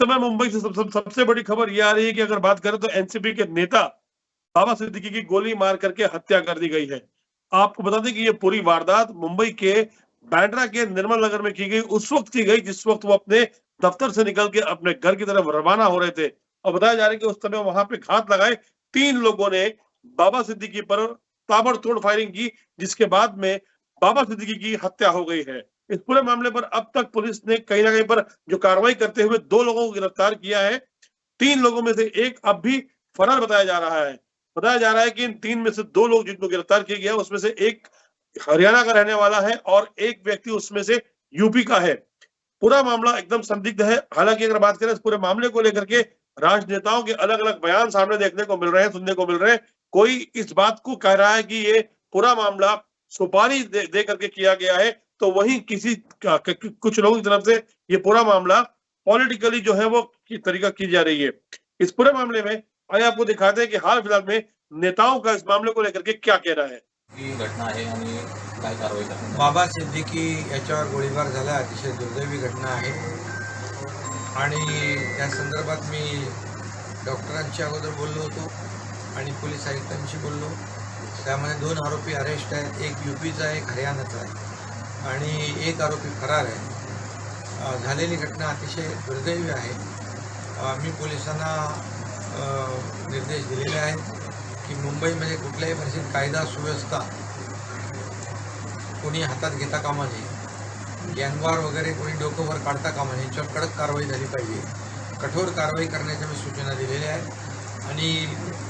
समय मुंबई से सबसे बड़ी खबर ये आ रही है कि अगर बात करें तो एनसीपी के नेता बाबा सिद्दीकी की गोली मार करके हत्या कर दी गई है। आपको बता दें कि ये पूरी वारदात मुंबई के बांद्रा के निर्मल नगर में की गई, उस वक्त की गई जिस वक्त वो अपने दफ्तर से निकल के अपने घर की तरफ रवाना हो रहे थे। और बताया जा रहा है कि उस समय वहां पे घात लगाए 3 लोगों ने बाबा सिद्दीकी पर ताबड़तोड़ फायरिंग की, जिसके बाद में बाबा सिद्दीकी की हत्या हो गई है। इस पूरे मामले पर अब तक पुलिस ने कहीं ना कहीं पर जो कार्रवाई करते हुए 2 लोगों को गिरफ्तार किया है। 3 लोगों में से एक अब भी फरार बताया जा रहा है। बताया जा रहा है कि इन 3 में से 2 लोग जिनको गिरफ्तार किया गया उसमें से एक हरियाणा का रहने वाला है और एक व्यक्ति उसमें से यूपी का है। पूरा मामला एकदम संदिग्ध है। हालांकि अगर बात करें इस पूरे मामले को लेकर के राजनेताओं के अलग अलग बयान सामने देखने को मिल रहे हैं, सुनने को मिल रहे हैं। कोई इस बात को कह रहा है कि ये पूरा मामला सुपारी दे करके किया गया है, तो वहीं कुछ लोगों की तरफ से ये पूरा मामला पॉलिटिकली जो है वो की तरीका की जा रही है। इस पूरे मामले में आइए आपको दिखाते हैं कि हाल फिलहाल में नेताओं का इस मामले को लेकर के क्या कहना है। ही घटना आहे आणि काय कारवाई करणार? बाबा सिद्दीकी याच्यावर गोळीबार झाला, अतिशय दुर्दैवी घटना आहे आणि त्या संदर्भात मी डॉक्टरांशी अगोदर बोललो होतो आणि पोलीस आयुक्तांशी बोललो। त्यामध्ये 2 आरोपी अरेस्ट आहेत, एक यूपीचा आहे, एक हरियाणाचा आहे आणि एक आरोपी फरार आहे। झालेली घटना अतिशय दुर्दैवी आहे। मी पोलिसांना निर्देश दिलेले आहेत की मुंबईमध्ये कुठल्याही परिस्थितीत कायदा सुव्यवस्था कोणी हातात घेता कामा नये, गॅंगवार वगैरे कोणी डोकं वर काढता कामा नये, याच्यावर कडक कारवाई झाली पाहिजे। कठोर कारवाई करण्याच्या मी सूचना दिलेल्या आहेत आणि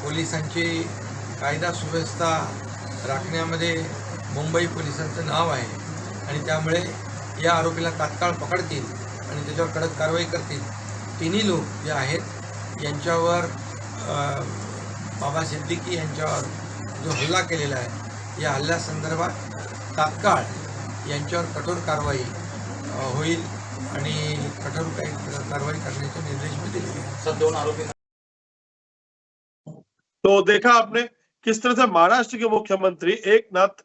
पोलिसांची कायदा सुव्यवस्था राखण्यामध्ये मुंबई पोलिसांचं नाव आहे आणि त्यामुळे या आरोपीला तात्काळ पकडतील आणि त्याच्यावर कडक कारवाई करतील। तिन्ही लोक जे आहेत यांच्यावर बाबा सिद्दीकी यांच्यावर जो हल्ला केलेला आहे या हल्ल्यासंदर्भात तात्काळ यांच्यावर कठोर कारवाई होईल आणि कठोर कारवाई करण्याचे निर्देश भी दिए हैं। सर 2 आरोपी। तो देखा आपने किस तरह से महाराष्ट्र के मुख्यमंत्री एकनाथ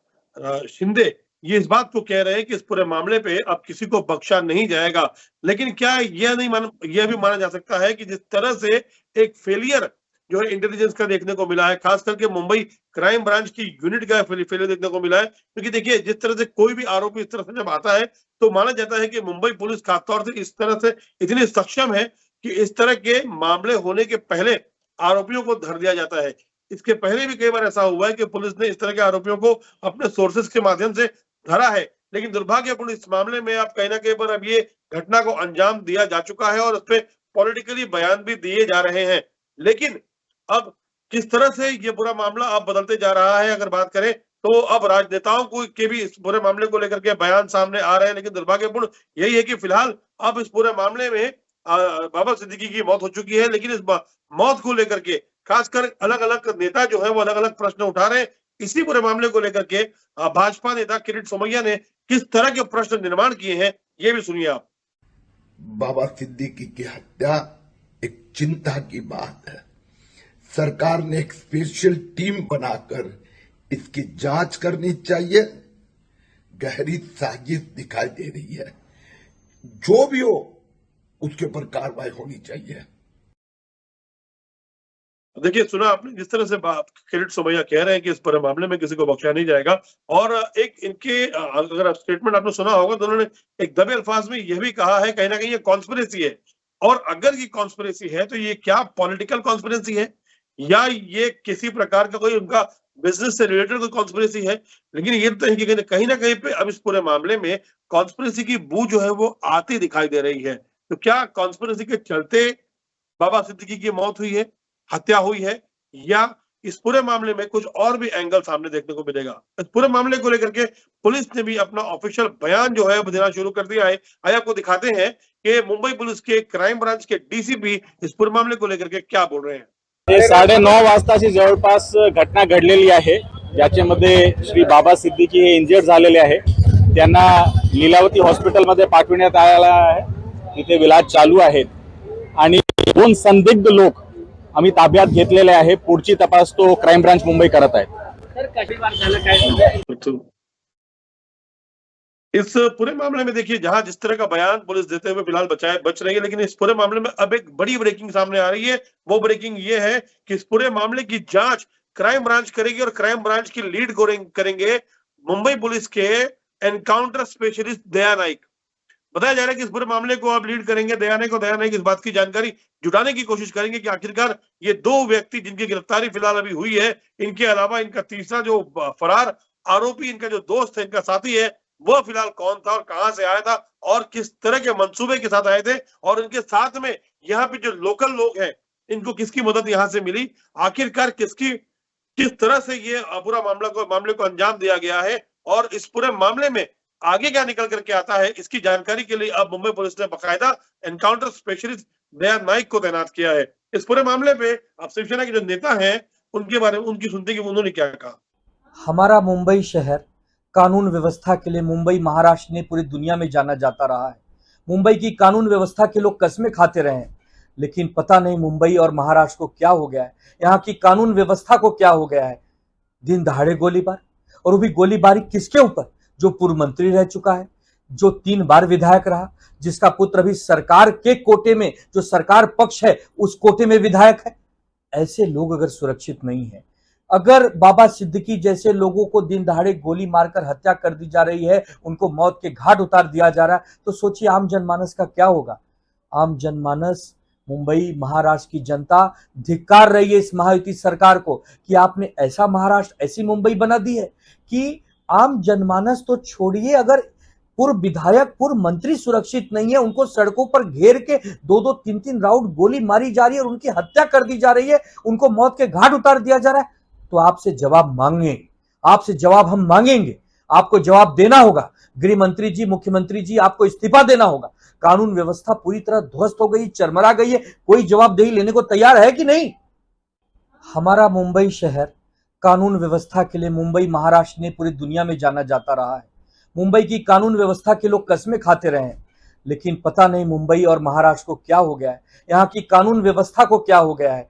शिंदे ये इस बात को कह रहे हैं कि इस पूरे मामले पे अब किसी को बख्शा नहीं जाएगा। लेकिन क्या यह भी माना जा सकता है कि जिस तरह से एक फेलियर जो है इंटेलिजेंस का देखने को मिला है, खास करके मुंबई क्राइम ब्रांच की यूनिट का फेलियर देखने को मिला है, क्योंकि देखिए जिस तरह से कोई भी आरोपी इस तरह से जब आता है तो माना जाता है कि मुंबई पुलिस खासतौर से इस तरह से इतनी सक्षम है कि इस तरह के मामले होने के पहले आरोपियों को धर दिया जाता है। इसके पहले भी कई बार ऐसा हुआ है कि पुलिस ने इस तरह के आरोपियों को अपने सोर्सेस के माध्यम से धरा है, लेकिन दुर्भाग्यपूर्ण इस मामले में आप कहीं ना कहीं पर अब ये घटना को अंजाम दिया जा चुका है और उस पर पॉलिटिकली बयान भी दिए जा रहे हैं। लेकिन अब किस तरह से ये पूरा मामला अब बदलते जा रहा है अगर बात करें तो अब राजनेताओं को के भी इस पूरे मामले को लेकर के बयान सामने आ रहे हैं, लेकिन दुर्भाग्यपूर्ण यही है कि फिलहाल अब इस पूरे मामले में बाबा सिद्दीकी की मौत हो चुकी है, लेकिन इस मौत को लेकर के खासकर अलग अलग नेता जो है वो अलग अलग प्रश्न उठा रहे हैं। इसी पूरे मामले को लेकर के भाजपा नेता किरीट सोमैया ने किस तरह के प्रश्न निर्माण किए हैं ये भी सुनिए आप। बाबा सिद्दीकी की हत्या एक चिंता की बात है। सरकार ने एक स्पेशल टीम बनाकर इसकी जांच करनी चाहिए। गहरी साजिश दिखाई दे रही है, जो भी हो उसके ऊपर कार्रवाई होनी चाहिए। देखिए सुना आपने जिस तरह से किरीट सोमैया कह रहे हैं कि इस पूरे मामले में किसी को बख्शा नहीं जाएगा और एक इनके अगर स्टेटमेंट आपने सुना होगा तो उन्होंने एक दबे अल्फाज में यह भी कहा है कहीं ना कहीं ये कॉन्स्पिरेसी है, और अगर ये कॉन्स्पिरेसी है तो ये क्या पॉलिटिकल कॉन्स्पिरेसी है या ये किसी प्रकार का कोई उनका बिजनेस से रिलेटेड कोई कॉन्स्पिरेसी है। लेकिन ये तो है कि कहीं ना कहीं पे अब इस पूरे मामले में कॉन्स्पिरेसी की बू जो है वो आती दिखाई दे रही है। तो क्या कॉन्स्पिरेसी के चलते बाबा सिद्दीकी की मौत हुई है, हत्या हुई है, या इस पूरे मामले में कुछ और भी एंगल सामने देखने को मिलेगा। इस पूरे मामले को लेकर के पुलिस ने भी अपना ऑफिशियल बयान जो है वो देना शुरू कर दिया है। आइए आपको दिखाते हैं कि मुंबई पुलिस के क्राइम ब्रांच के डीसीपी इस पूरे मामले को लेकर के क्या बोल रहे हैं। 9:30 वाजताची जवळपास घटना घडलेली आहे, ज्याच्यामध्ये श्री बाबा सिद्दीकी हे इंजर्ड झालेले आहे। त्यांना लीलावती हॉस्पिटलमध्ये पाठवण्यात आलेला आहे, तिथे इलाज चालू आहेत आणि 2 संदिग्ध लोक आम्ही ताब्यात घेतलेले आहे। पुढची तपास तो क्राइम ब्रांच मुंबई करत आहे। इस पूरे मामले में देखिए जहां जिस तरह का बयान पुलिस देते हुए फिलहाल बच रही है, लेकिन इस पूरे मामले में अब एक बड़ी ब्रेकिंग सामने आ रही है। वो ब्रेकिंग ये है कि इस पूरे मामले की जांच क्राइम ब्रांच करेगी और क्राइम ब्रांच की लीड करेंगे मुंबई पुलिस के एनकाउंटर स्पेशलिस्ट दया नाइक। बताया जा रहा है कि इस पूरे मामले को अब लीड करेंगे दया नाइक इस बात की जानकारी जुटाने की कोशिश करेंगे कि आखिरकार ये दो व्यक्ति जिनकी गिरफ्तारी फिलहाल अभी हुई है, इनके अलावा इनका तीसरा जो फरार आरोपी, इनका जो दोस्त है, इनका साथी है, वह फिलहाल कौन था और कहां से आया था और किस तरह के मंसूबे के साथ आए थे, और इनके साथ में यहाँ पे जो लोकल लोग हैं, इनको किसकी मदद यहाँ से मिली, आखिरकार किस तरह से ये पूरा मामले को अंजाम दिया गया है और इस पूरे मामले में आगे क्या निकल करके आता है, इसकी जानकारी के लिए अब मुंबई पुलिस ने बाकायदा एनकाउंटर स्पेशलिस्ट दया नाइक को तैनात किया है। इस पूरे मामले पे अब शिवसेना के जो नेता हैं उनके बारे में उनकी सुनते कि उन्होंने क्या कहा। हमारा मुंबई शहर कानून व्यवस्था के लिए मुंबई महाराष्ट्र ने पूरी दुनिया में जाना जाता रहा है। मुंबई की कानून व्यवस्था के लोग कस्में खाते रहे हैं, लेकिन पता नहीं मुंबई और महाराष्ट्र को क्या हो गया है, यहाँ की कानून व्यवस्था को क्या हो गया है। दिन दहाड़े गोलीबार, और वो भी गोलीबारी किसके ऊपर? जो पूर्व मंत्री रह चुका है, जो 3 बार विधायक रहा, जिसका पुत्र अभी सरकार के कोटे में, जो सरकार पक्ष है उस कोटे में विधायक है। ऐसे लोग अगर सुरक्षित नहीं है, अगर बाबा सिद्दीकी जैसे लोगों को दिन दहाड़े गोली मारकर हत्या कर दी जा रही है, उनको मौत के घाट उतार दिया जा रहा है, तो सोचिए आम जनमानस का क्या होगा। आम जनमानस, मुंबई महाराष्ट्र की जनता धिक्कार रही है इस महायुति सरकार को कि आपने ऐसा महाराष्ट्र, ऐसी मुंबई बना दी है कि आम जनमानस तो छोड़िए, अगर पूर्व विधायक, पूर्व मंत्री सुरक्षित नहीं है, उनको सड़कों पर घेर के 2-2, 3-3 राउंड गोली मारी जा रही है और उनकी हत्या कर दी जा रही है, उनको मौत के घाट उतार दिया जा रहा है, तो आपसे जवाब मांगेंगे, आपसे जवाब हम मांगेंगे। आपको जवाब देना होगा। गृह मंत्री जी, मुख्यमंत्री जी, आपको इस्तीफा देना होगा। कानून व्यवस्था पूरी तरह ध्वस्त हो गई, चरमरा गई है, कोई जवाबदेही लेने को तैयार है कि नहीं? हमारा मुंबई शहर कानून व्यवस्था के लिए मुंबई महाराष्ट्र ने पूरी दुनिया में जाना जाता रहा है। मुंबई की कानून व्यवस्था के लोग कस्में खाते रहे हैं, लेकिन पता नहीं मुंबई और महाराष्ट्र को क्या हो गया है, यहाँ की कानून व्यवस्था को क्या हो गया है।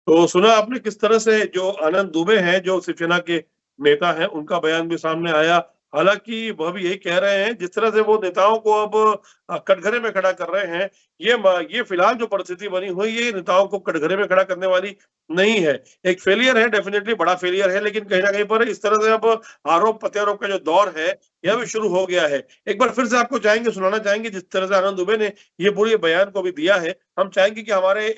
तो सुना आपने किस तरह से जो आनंद दुबे हैं, जो शिवसेना के नेता हैं, उनका बयान भी सामने आया। हालांकि वह भी यही कह रहे हैं, जिस तरह से वो नेताओं को अब कटघरे में खड़ा कर रहे हैं, ये फिलहाल जो परिस्थिति बनी हुई है, ये नेताओं को कटघरे में खड़ा करने वाली नहीं है। एक फेलियर है, डेफिनेटली बड़ा फेलियर है, लेकिन कहीं ना कहीं पर इस तरह से अब आरोप प्रत्यारोप का जो दौर है, यह भी शुरू हो गया है। एक बार फिर से आपको सुनाना चाहेंगे जिस तरह से आनंद दुबे ने ये पूरे बयान को भी दिया है। हम चाहेंगे कि हमारे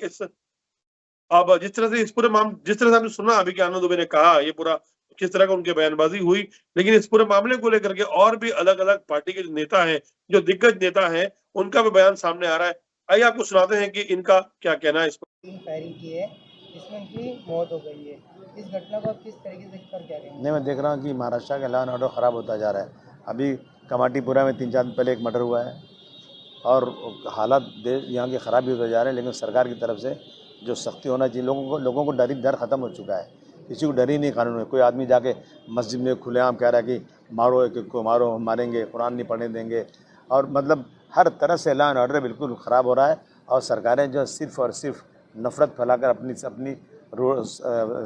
अब जिस तरह से जिस तरह से हमने सुना अभी कि आनंद दुबे ने कहा, ये पूरा किस तरह का उनकी बयानबाजी हुई, लेकिन इस पूरे मामले को लेकर के और भी अलग-अलग पार्टी के जो नेता हैं, जो दिग्गज नेता हैं, उनका भी बयान सामने आ रहा है। आइए आपको सुनाते हैं कि इनका क्या कहना है इस पर। 3 फायरिंग की है, जिसमें उनकी मौत हो गई है। इस घटना को आप किस तरीके से कर क्या कहेंगे? नहीं, मैं देख रहा हूँ कि महाराष्ट्र का लॉ एंड ऑर्डर ख़राब होता जा रहा है। अभी कमाटीपुरा में 3-4 दिन पहले एक मर्डर हुआ है और हालात यहाँ के ख़राब भी होते जा रहे हैं, लेकिन सरकार की तरफ से जो सख्ती होना चाहिए, लोगों को डर ख़त्म हो चुका है। किसी को डर ही नहीं कानून में। कोई आदमी जाके मस्जिद में खुलेआम कह रहा है कि मारो एक को, मारो हम मारेंगे, कुरान नहीं पढ़ने देंगे, और मतलब हर तरह से लॉ एंड ऑर्डर बिल्कुल ख़राब हो रहा है। और सरकारें जो सिर्फ़ और सिर्फ नफ़रत फैलाकर अपनी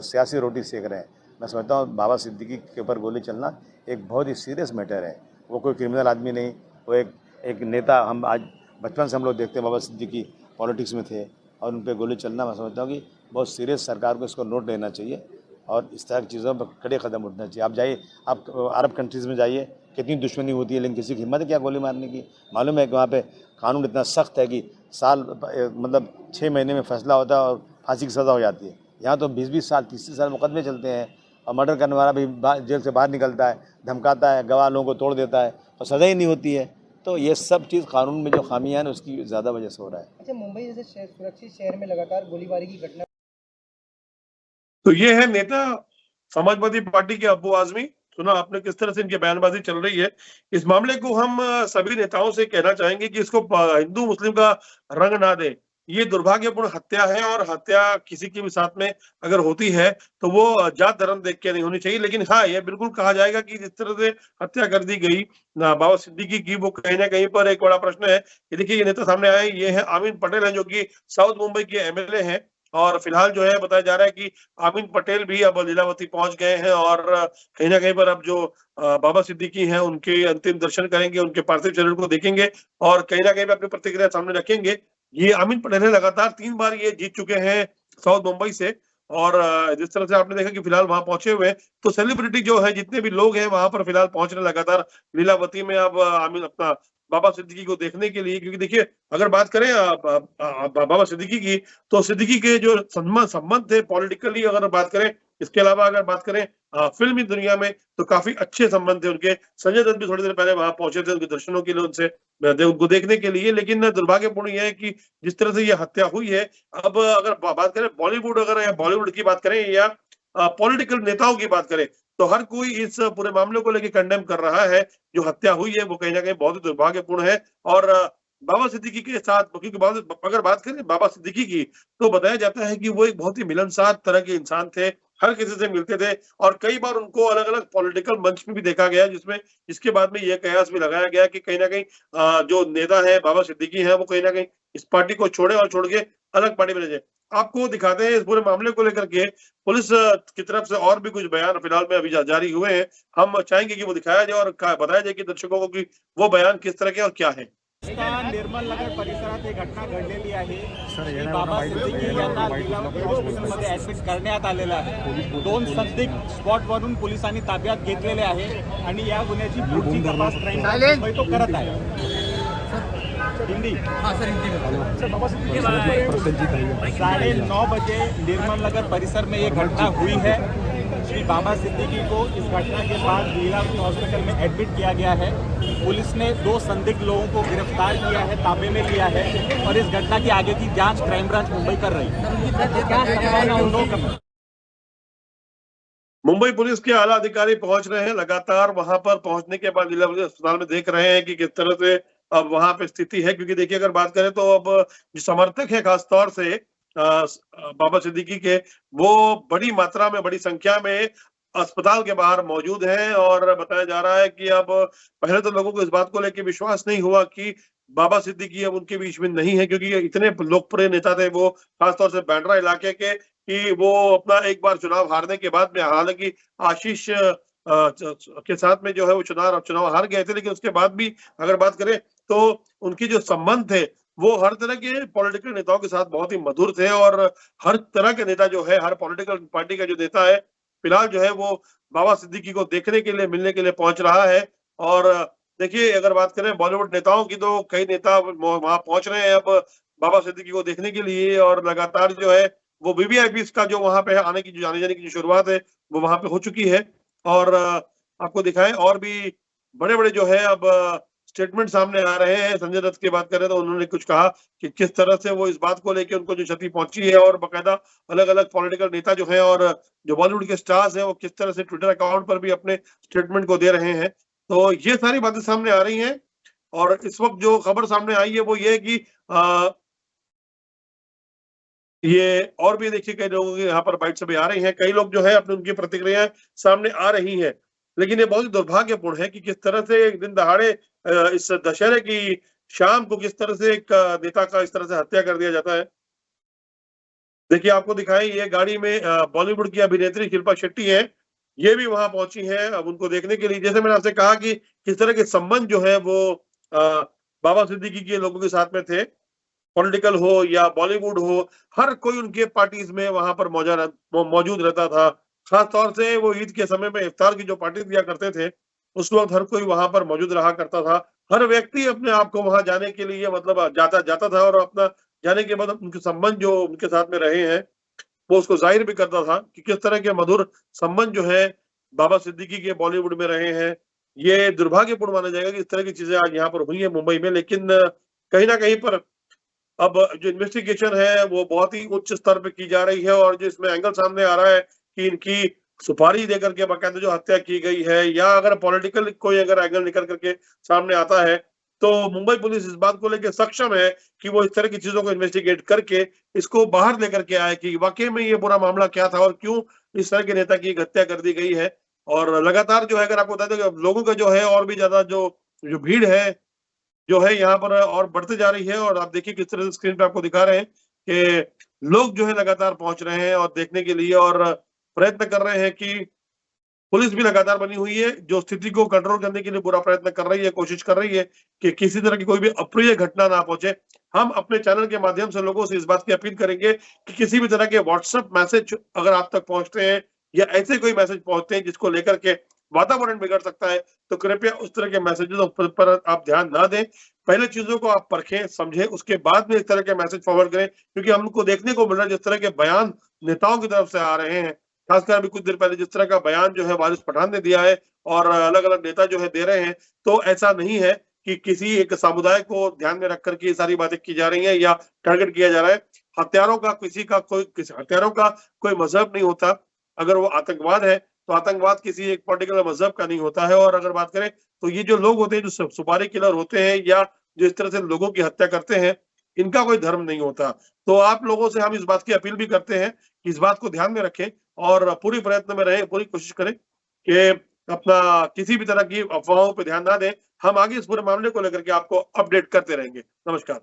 सियासी रोटी सेक रहे हैं। मैं समझता हूँ बाबा सिद्दीकी के ऊपर गोली चलना एक बहुत ही सीरियस मैटर है। वो कोई क्रिमिनल आदमी नहीं, वो एक नेता। हम आज बचपन से हम लोग देखते हैं बाबा सिद्दीकी पॉलिटिक्स में थे, और उन पर गोली चलना, मैं समझता हूँ कि बहुत सीरियस, सरकार को इसको नोट लेना चाहिए और इस तरह की चीज़ों पर कड़े कदम उठना चाहिए। आप जाइए, आप अरब कंट्रीज़ में जाइए, कितनी दुश्मनी होती है, लेकिन किसी की हिम्मत है क्या गोली मारने की? मालूम है कि वहाँ पे कानून इतना सख्त है कि मतलब 6 महीने में फैसला होता है और फांसी की सज़ा हो जाती है। यहाँ तो 20-20 साल, 30 साल मुकदमे चलते हैं, और मर्डर करने वाला भी जेल से बाहर निकलता है, धमकाता है, गवाह लोगों को तोड़ देता है और सज़ा ही नहीं होती है। तो ये सब चीज़ कानून में जो खामियां हैं उसकी ज़्यादा वजह से हो रहा है। अच्छा, मुंबई जैसे सुरक्षित शहर में लगातार गोलीबारी की घटना। तो ये है नेता समाजवादी पार्टी के अब्बू आजमी। सुना आपने किस तरह से इनकी बयानबाजी चल रही है। इस मामले को हम सभी नेताओं से कहना चाहेंगे कि इसको हिंदू मुस्लिम का रंग ना दे। ये दुर्भाग्यपूर्ण हत्या है, और हत्या किसी के भी साथ में अगर होती है तो वो जात धर्म देख के नहीं होनी चाहिए। लेकिन हाँ, ये बिल्कुल कहा जाएगा कि जिस तरह से हत्या कर दी गई बाबा सिद्दीकी की, वो कहीं ना कहीं पर एक बड़ा प्रश्न है। ये देखिए, ये नेता सामने आए, ये है आमीन पटेल है, जो कि साउथ मुंबई के एमएलए हैं, और फिलहाल जो है बताया जा रहा है कि आमिन पटेल भी अब लीलावती पहुंच गए हैं और कहीं ना कहीं पर अब जो बाबा सिद्दीकी हैं उनके अंतिम दर्शन करेंगे, उनके पार्थिव शरीर को देखेंगे और कहीं ना कहीं पर अपनी प्रतिक्रिया सामने रखेंगे। ये आमिन पटेल है, लगातार 3 बार ये जीत चुके हैं साउथ मुंबई से और जिस तरह से आपने देखा कि फिलहाल वहां पहुंचे हुए हैं, तो सेलिब्रिटी जो है जितने भी लोग हैं वहां पर फिलहाल पहुंच रहे हैं लगातार लीलावती में अब आमिन अपना बाबा सिद्दीकी को देखने के लिए, क्योंकि देखिए अगर बात करें बाबा सिद्दीकी की, तो सिद्दीकी के जो संबंध थे पॉलिटिकली अगर बात करें, इसके अलावा अगर बात करें फिल्मी दुनिया में तो काफी अच्छे संबंध थे उनके। संजय दत्त भी थोड़ी देर पहले वहां पहुंचे थे उनके दर्शनों के लिए, उनसे उनको देखने के लिए, लेकिन दुर्भाग्यपूर्ण यह है कि जिस तरह से ये हत्या हुई है, अब अगर बात करें बॉलीवुड अगर या बॉलीवुड की बात करें या पॉलिटिकल नेताओं की बात करें, तो हर कोई इस पूरे मामले को लेकर कंडेम कर रहा है। जो हत्या हुई है वो कहीं ना कहीं बहुत ही दुर्भाग्यपूर्ण है और बाबा सिद्दीकी के साथ, क्योंकि अगर बात करें बाबा सिद्दीकी की, तो बताया जाता है कि वो एक बहुत ही मिलनसार तरह के इंसान थे, हर किसी से मिलते थे और कई बार उनको अलग अलग पॉलिटिकल मंच में भी देखा गया, जिसमें इसके बाद में यह कयास भी लगाया गया कि कहीं ना कहीं जो नेता है बाबा सिद्दीकी है वो कहीं ना कहीं इस पार्टी को छोड़े और छोड़ के अलग पार्टी में ले जाए। आपको दिखाते हैं इस पूरे मामले को लेकर के पुलिस की तरफ से और भी कुछ बयान फिलहाल में अभी जारी हुए हैं। हम चाहेंगे कि वो दिखाया जाए और बताया जाए कि दर्शकों को कि वो बयान किस तरह के और क्या है। निर्मल नगर परिसरात एक घटना घडलेली आहे। श्री बाबा सिद्दीकी यांना लीलावती हॉस्पिटलमध्ये ऍडमिट करण्यात आलेलं आहे। 2 संदिग्ध स्पॉटवरून पोलिसांनी ताब्यात घेतलेले आहे आणि या गुन्ह्याची पुढची तपास क्राईम मुंबई तो करत आहे। हिंदी 9:30 बजे निर्मल नगर परिसर में ये घटना हुई है। श्री बाबा सिद्दीकी को इस घटना के बाद लीलावती हॉस्पिटल में एडमिट किया गया है। पुलिस ने 2 संदिग्ध लोगों को गिरफ्तार किया है, ताबे में लिया है और इस घटना की आगे की जांच क्राइम ब्रांच मुंबई कर रही है। मुंबई पुलिस के आला अधिकारी पहुंच रहे हैं, लगातार वहां पर पहुंचने के बाद लीलावती अस्पताल में देख रहे हैं कि किस तरह से अब वहां पे स्थिति है, क्योंकि देखिए अगर बात करें तो अब जो समर्थक है खासतौर से बाबा सिद्दीकी के, वो बड़ी मात्रा में बड़ी संख्या में अस्पताल के बाहर मौजूद हैं और बताया जा रहा है कि अब पहले तो लोगों को इस बात को लेकर विश्वास नहीं हुआ कि बाबा सिद्दीकी अब उनके बीच में नहीं है, क्योंकि इतने लोकप्रिय नेता थे वो, खासतौर से बांद्रा इलाके के, कि वो अपना एक बार चुनाव हारने के बाद में, हालांकि आशीष के साथ में जो है वो चुनाव हार गए थे, लेकिन उसके बाद भी अगर बात करें तो उनकी जो संबंध थे वो हर तरह के पॉलिटिकल नेताओं के साथ बहुत ही मधुर थे और हर तरह के नेता जो है, हर पॉलिटिकल पार्टी का जो नेता है फिलहाल जो है वो बाबा सिद्दीकी को देखने के लिए, मिलने के लिए पहुंच रहा है। और देखिए अगर बात करें बॉलीवुड नेताओं की, तो कई नेता वहां पहुंच रहे हैं अब बाबा सिद्दीकी को देखने के लिए और लगातार जो है वो वीवीआईपी का जो वहां पे आने की, जो आने जाने की जो शुरुआत है वो वहां पे हो चुकी है। और आपको दिखाएं और भी बड़े बड़े जो है अब स्टेटमेंट सामने आ रहे हैं। संजय दत्त की बात करें तो उन्होंने कुछ कहा कि किस तरह से वो इस बात को लेकर उनको जो क्षति पहुंची है और बकायदा अलग अलग पॉलिटिकल नेता जो है और जो बॉलीवुड के स्टार्स हैं वो किस तरह से ट्विटर अकाउंट पर भी अपने स्टेटमेंट को दे रहे हैं। तो ये सारी बातें सामने आ रही हैं और इस वक्त जो खबर सामने आई है वो ये है कि ये और भी देखिए कई लोगों के यहाँ पर बाइट से भी आ रही हैं, कई लोग जो है अपनी उनकी प्रतिक्रियाएं सामने आ रही हैं, लेकिन ये बहुत ही दुर्भाग्यपूर्ण है कि किस तरह से एक दिन दहाड़े इस दशहरे की शाम को किस तरह से एक नेता का इस तरह से हत्या कर दिया जाता है। देखिए आपको दिखाएं, ये गाड़ी में बॉलीवुड की अभिनेत्री शिल्पा शेट्टी है, ये भी वहां पहुंची है अब उनको देखने के लिए। जैसे मैंने आपसे कहा कि किस तरह के संबंध जो है वो बाबा सिद्दीकी के लोगों के साथ में थे, पॉलिटिकल हो या बॉलीवुड हो, हर कोई उनके पार्टीज में वहां पर मौजूद रहता था। खास तौर से वो ईद के समय में इफ्तार की जो पार्टी दिया करते थे, उस वक्त हर कोई वहां पर मौजूद रहा करता था। हर व्यक्ति अपने आप को वहां जाने के लिए मतलब जाता था और अपना जाने के बाद उनके संबंध जो उनके साथ में रहे हैं वो उसको जाहिर भी करता था कि किस तरह के मधुर संबंध जो है बाबा सिद्दीकी के बॉलीवुड में रहे हैं। ये दुर्भाग्यपूर्ण माना जाएगा कि इस तरह की चीजें आज यहाँ पर हुई है मुंबई में, लेकिन कहीं ना कहीं पर अब जो इन्वेस्टिगेशन है वो बहुत ही उच्च स्तर पे की जा रही है और जो इसमें एंगल सामने आ रहा है कि इनकी सुपारी देकर के बाकायदा जो हत्या की गई है, या अगर पॉलिटिकल कोई अगर एंगल निकल करके सामने आता है तो मुंबई पुलिस इस बात को लेकर सक्षम है कि वो इस तरह की चीजों को इन्वेस्टिगेट करके इसको बाहर लेकर के आए कि वाकई में ये बुरा मामला क्या था और क्यों इस तरह के नेता की हत्या कर दी गई है। और लगातार जो है अगर आपको बता दें लोगों का जो है और भी ज्यादा जो भीड़ है जो है यहाँ पर और बढ़ते जा रही है। और आप देखिए किस तरह से स्क्रीन पे आपको दिखा रहे हैं कि लोग जो है लगातार पहुंच रहे हैं और देखने के लिए, और प्रयत्न कर रहे हैं कि पुलिस भी लगातार बनी हुई है, जो स्थिति को कंट्रोल करने के लिए पूरा प्रयत्न कर रही है, कोशिश कर रही है कि किसी तरह की कोई भी अप्रिय घटना ना पहुंचे। हम अपने चैनल के माध्यम से लोगों से इस बात की अपील करेंगे कि किसी भी तरह के व्हाट्सएप मैसेज अगर आप तक पहुंचते हैं या ऐसे कोई मैसेज पहुंचते हैं जिसको लेकर के वातावरण बिगड़ सकता है, तो कृपया उस तरह के मैसेजेस पर आप ध्यान ना दें। पहले चीजों को आप परखें, समझें, उसके बाद में इस तरह के मैसेज फॉरवर्ड करें, क्योंकि हमको देखने को मिल रहा है जिस तरह के बयान नेताओं की तरफ से आ रहे हैं, खासकर अभी कुछ देर पहले जिस तरह का बयान जो है वारिस पठान ने दिया है और अलग अलग नेता जो है दे रहे हैं, तो ऐसा नहीं है कि किसी एक समुदाय को ध्यान में रख करके ये सारी बातें की जा रही हैं या टारगेट किया जा रहा है। हत्यारों का हत्यारों का कोई मजहब नहीं होता। अगर वो आतंकवाद है तो आतंकवाद किसी एक पर्टिकुलर मजहब का नहीं होता है। और अगर बात करें तो ये जो लोग होते हैं, जो सुपारी किलर होते हैं या जो इस तरह से लोगों की हत्या करते हैं, इनका कोई धर्म नहीं होता। तो आप लोगों से हम इस बात की अपील भी करते हैं कि इस बात को ध्यान में रखें और पूरी प्रयत्न में रहें, पूरी कोशिश करें कि अपना किसी भी तरह की अफवाहों पर ध्यान ना दें। हम आगे इस पूरे मामले को लेकर के आपको अपडेट करते रहेंगे। नमस्कार।